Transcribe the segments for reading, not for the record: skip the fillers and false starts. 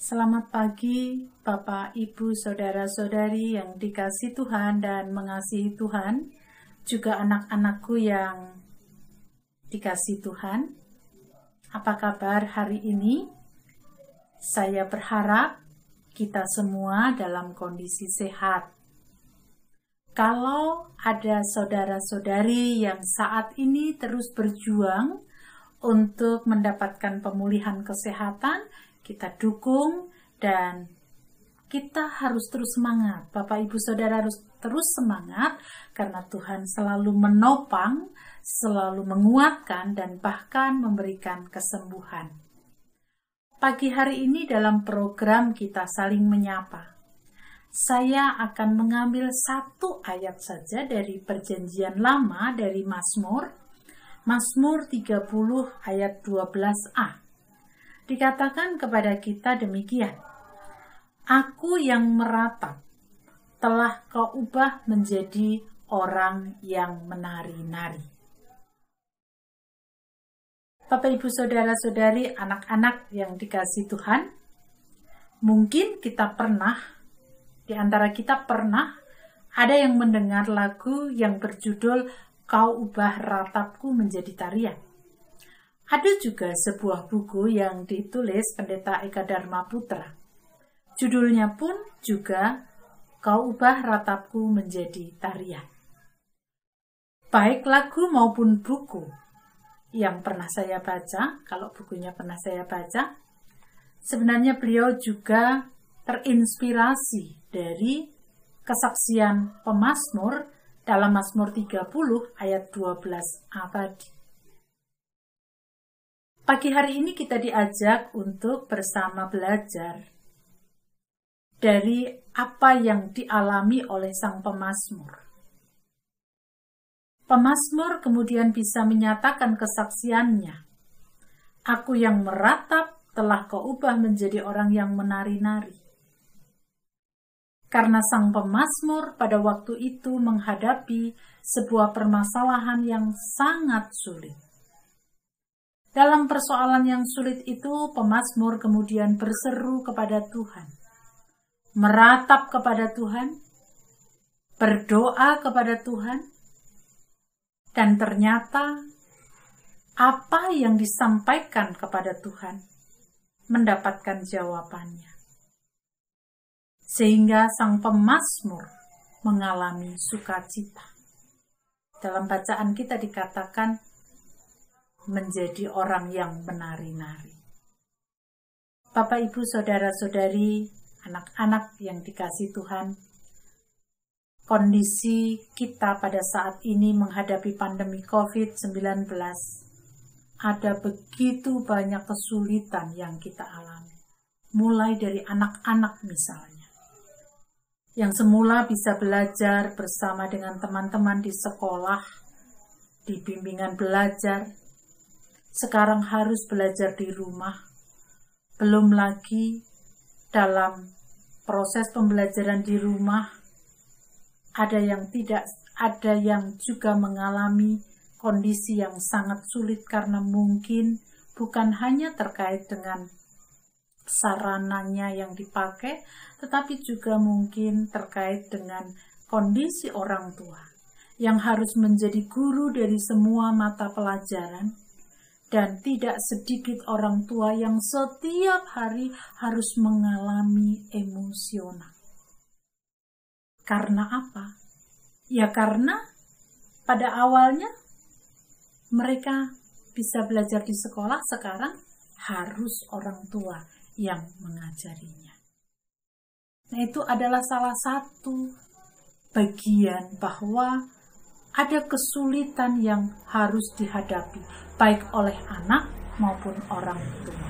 Selamat pagi, Bapak, Ibu, Saudara-saudari yang dikasihi Tuhan dan mengasihi Tuhan, juga anak-anakku yang dikasihi Tuhan. Apa kabar hari ini? Saya berharap kita semua dalam kondisi sehat. Kalau ada saudara-saudari yang saat ini terus berjuang untuk mendapatkan pemulihan kesehatan, kita dukung dan kita harus terus semangat. Bapak, Ibu, Saudara harus terus semangat karena Tuhan selalu menopang, selalu menguatkan dan bahkan memberikan kesembuhan. Pagi hari ini dalam program kita saling menyapa. Saya akan mengambil satu ayat saja dari Perjanjian Lama dari Mazmur 30 ayat 12a. Dikatakan kepada kita demikian, "Aku yang meratap, telah kau ubah menjadi orang yang menari-nari." Bapak, Ibu, Saudara-saudari, anak-anak yang dikasihi Tuhan, mungkin kita pernah, di antara kita pernah, ada yang mendengar lagu yang berjudul "Kau Ubah Ratapku Menjadi Tarian". Ada juga sebuah buku yang ditulis Pendeta Eka Dharma Putra. Judulnya pun juga "Kau Ubah Ratapku Menjadi Tarian". Baik lagu maupun buku yang pernah saya baca, kalau bukunya pernah saya baca, sebenarnya beliau juga terinspirasi dari kesaksian pemazmur dalam Mazmur 30 ayat 12a tadi. Pagi hari ini kita diajak untuk bersama belajar dari apa yang dialami oleh sang pemazmur. Pemazmur kemudian bisa menyatakan kesaksiannya. "Aku yang meratap telah kau ubah menjadi orang yang menari-nari." Karena sang pemazmur pada waktu itu menghadapi sebuah permasalahan yang sangat sulit. Dalam persoalan yang sulit itu, pemazmur kemudian berseru kepada Tuhan, meratap kepada Tuhan, berdoa kepada Tuhan, dan ternyata apa yang disampaikan kepada Tuhan mendapatkan jawabannya. Sehingga sang pemazmur mengalami sukacita. Dalam bacaan kita dikatakan, menjadi orang yang menari-nari. Bapak, Ibu, Saudara-saudari, anak-anak yang dikasihi Tuhan, kondisi kita pada saat ini menghadapi pandemi COVID-19, ada begitu banyak kesulitan yang kita alami. Mulai dari anak-anak misalnya, yang semula bisa belajar bersama dengan teman-teman di sekolah, di bimbingan belajar, sekarang harus belajar di rumah. Belum lagi dalam proses pembelajaran di rumah, ada yang juga mengalami kondisi yang sangat sulit karena mungkin bukan hanya terkait dengan sarananya yang dipakai, tetapi juga mungkin terkait dengan kondisi orang tua yang harus menjadi guru dari semua mata pelajaran. Dan tidak sedikit orang tua yang setiap hari harus mengalami emosional. Karena apa? Ya karena pada awalnya mereka bisa belajar di sekolah, sekarang harus orang tua yang mengajarinya. Nah, itu adalah salah satu bagian bahwa ada kesulitan yang harus dihadapi, baik oleh anak maupun orang tua.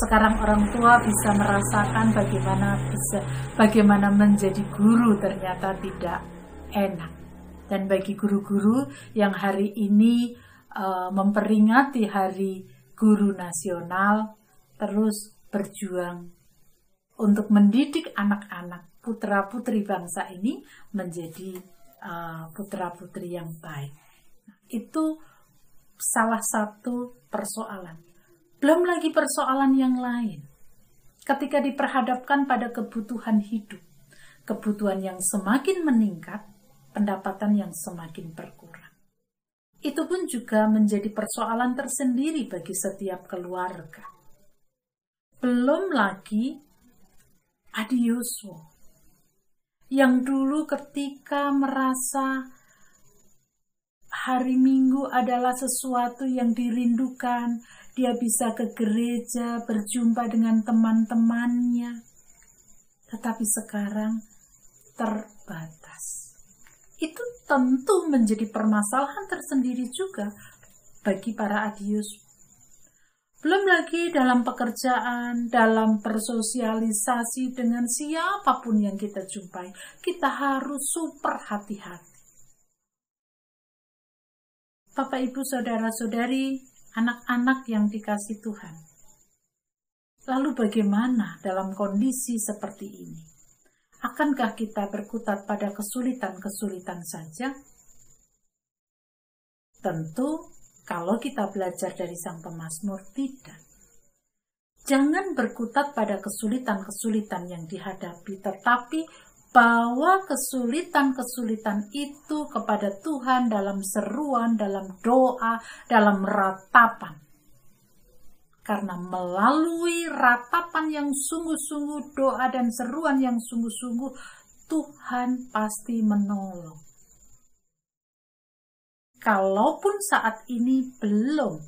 Sekarang orang tua bisa merasakan bagaimana menjadi guru ternyata tidak enak. Dan bagi guru-guru yang hari ini memperingati Hari Guru Nasional, terus berjuang untuk mendidik anak-anak putra-putri bangsa ini menjadi putra-putri yang baik. Itu salah satu persoalan. Belum lagi persoalan yang lain. ketika diperhadapkan pada kebutuhan hidup, kebutuhan yang semakin meningkat, pendapatan yang semakin berkurang. Itu pun juga menjadi persoalan tersendiri bagi setiap keluarga. Belum lagi Adi Yuswo, yang dulu ketika merasa hari Minggu adalah sesuatu yang dirindukan, dia bisa ke gereja, berjumpa dengan teman-temannya. Tetapi sekarang terbatas. Itu tentu menjadi permasalahan tersendiri juga bagi para adius. Belum lagi dalam pekerjaan, dalam bersosialisasi dengan siapapun yang kita jumpai, kita harus super hati-hati. Bapak, Ibu, Saudara-saudari, anak-anak yang dikasih Tuhan. Lalu bagaimana dalam kondisi seperti ini? Akankah kita berkutat pada kesulitan-kesulitan saja? Tentu, kalau kita belajar dari Sang Pemazmur, tidak. Jangan berkutat pada kesulitan-kesulitan yang dihadapi, tetapi bawa kesulitan-kesulitan itu kepada Tuhan dalam seruan, dalam doa, dalam ratapan. Karena melalui ratapan yang sungguh-sungguh, doa dan seruan yang sungguh-sungguh, Tuhan pasti menolong. Kalaupun saat ini belum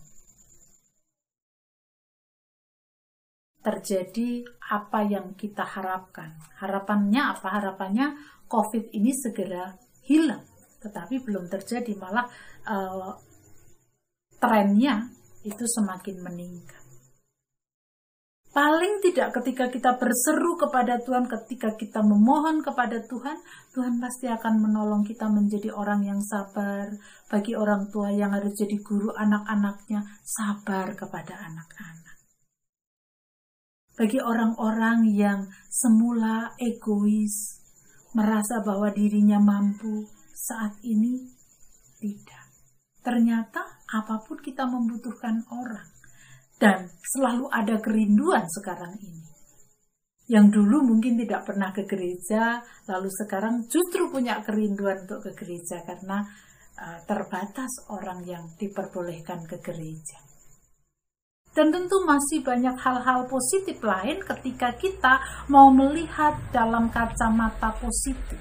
terjadi apa yang kita harapkan. Harapannya apa? Harapannya COVID ini segera hilang. Tetapi belum terjadi, malah trennya itu semakin meningkat. Paling tidak ketika kita berseru kepada Tuhan, ketika kita memohon kepada Tuhan, Tuhan pasti akan menolong kita menjadi orang yang sabar. Bagi orang tua yang harus jadi guru anak-anaknya, sabar kepada anak-anak. Bagi orang-orang yang semula egois, merasa bahwa dirinya mampu, saat ini tidak. Ternyata apapun kita membutuhkan orang. Dan selalu ada kerinduan sekarang ini. Yang dulu mungkin tidak pernah ke gereja, lalu sekarang justru punya kerinduan untuk ke gereja karena terbatas orang yang diperbolehkan ke gereja. Dan tentu masih banyak hal-hal positif lain ketika kita mau melihat dalam kacamata positif.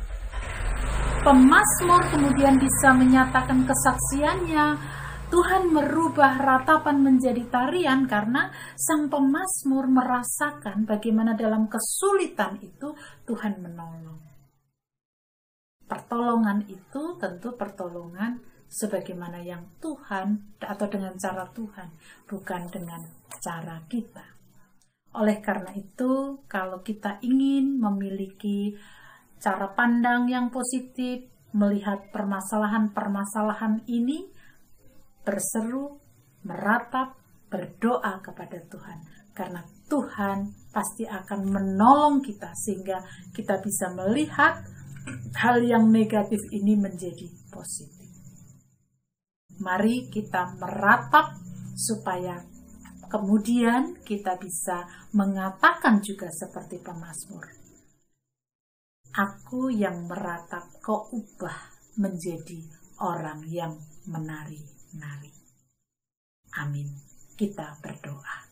Pemazmur kemudian bisa menyatakan kesaksiannya. Tuhan merubah ratapan menjadi tarian karena Sang Pemazmur merasakan bagaimana dalam kesulitan itu Tuhan menolong. Pertolongan itu tentu pertolongan sebagaimana yang Tuhan atau dengan cara Tuhan, bukan dengan cara kita. Oleh karena itu, kalau kita ingin memiliki cara pandang yang positif, melihat permasalahan-permasalahan ini, berseru, meratap, berdoa kepada Tuhan. Karena Tuhan pasti akan menolong kita sehingga kita bisa melihat hal yang negatif ini menjadi positif. Mari kita meratap supaya kemudian kita bisa mengatakan juga seperti pemazmur. Aku yang meratap, kau ubah menjadi orang yang menari. Amin. Kita berdoa.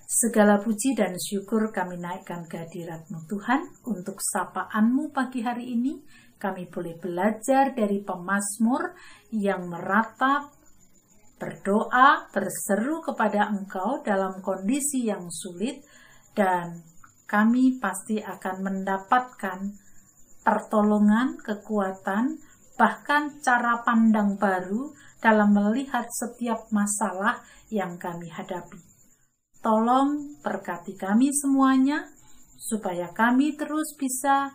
Segala puji dan syukur kami naikkan ke hadirat-Mu Tuhan. Untuk sapaan-Mu pagi hari ini, kami boleh belajar dari pemazmur yang meratap, berdoa, berseru kepada Engkau dalam kondisi yang sulit, dan kami pasti akan mendapatkan pertolongan, kekuatan, bahkan cara pandang baru dalam melihat setiap masalah yang kami hadapi. Tolong berkati kami semuanya, supaya kami terus bisa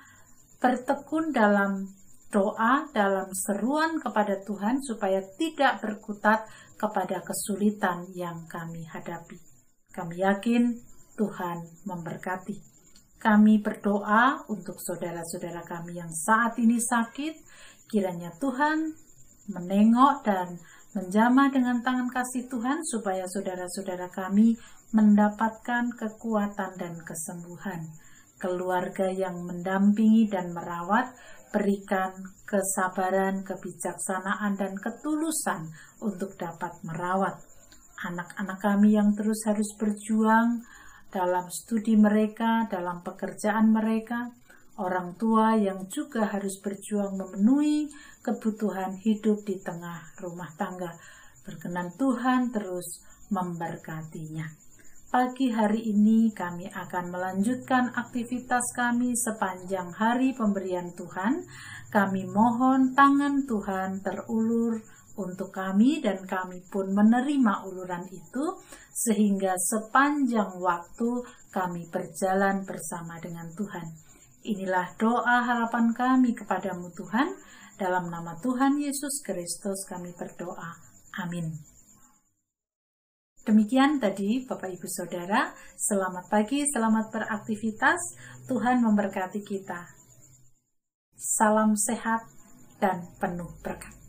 bertekun dalam doa, dalam seruan kepada Tuhan, supaya tidak berkutat kepada kesulitan yang kami hadapi. Kami yakin Tuhan memberkati. Kami berdoa untuk saudara-saudara kami yang saat ini sakit. Kiranya Tuhan menengok dan menjamah dengan tangan kasih Tuhan supaya saudara-saudara kami mendapatkan kekuatan dan kesembuhan. Keluarga yang mendampingi dan merawat, berikan kesabaran, kebijaksanaan, dan ketulusan untuk dapat merawat. Anak-anak kami yang terus harus berjuang dalam studi mereka, dalam pekerjaan mereka, orang tua yang juga harus berjuang memenuhi kebutuhan hidup di tengah rumah tangga. Berkenan Tuhan terus memberkatinya. Pagi hari ini kami akan melanjutkan aktivitas kami sepanjang hari pemberian Tuhan. Kami mohon tangan Tuhan terulur untuk kami dan kami pun menerima uluran itu sehingga sepanjang waktu kami berjalan bersama dengan Tuhan. Inilah doa harapan kami kepadamu Tuhan. Dalam nama Tuhan Yesus Kristus kami berdoa. Amin. Demikian tadi Bapak Ibu Saudara, selamat pagi, selamat beraktivitas, Tuhan memberkati kita. Salam sehat dan penuh berkat.